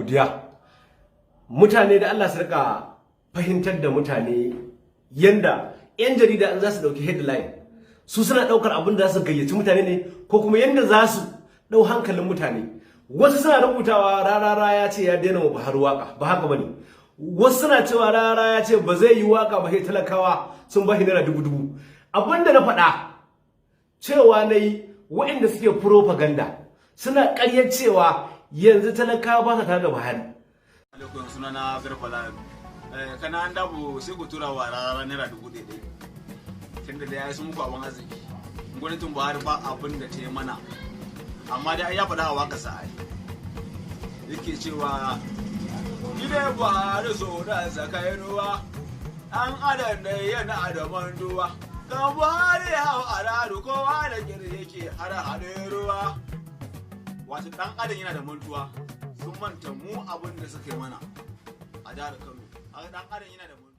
godiya. Mutane da Allah su rika fahimtar da mutane yanda 'yan jarida in za su dauki headline su suna daukar abin da za su gayyaci mutane ne ko kuma yanda za su dau hankalin mutane. Wasu suna rubutawa rarara ya ce ya daina wa Buhari waka, ba haka bane. Wasu suna cewa rarara ya ce ba zai yi waka ba sai talakawa sun bashi naira dubu. Abinda na faɗa cewa nayi waɗanda suke propaganda suna ƙaryar cewa yanzu talakawa ba sa tare da Buhari. Alaikum, sunana Garba. Kana an dabo sai ku tura wa rarara naira 1000 tunda da yayi su muku abin arziki. Gwamnatin Buhari ba abin da ta yi mana, amma dai ya faɗa a waka sa yake cewa gida Buhari so da zakai ruwa an adam da yana da manduwa kan Buhari hau araru kowa da gir yake har hade ruwa. Wato dan adam yana da mantuwa, sun manta mu abin da suka yi mana a jihar Kano. Dan adam yana da mantuwa.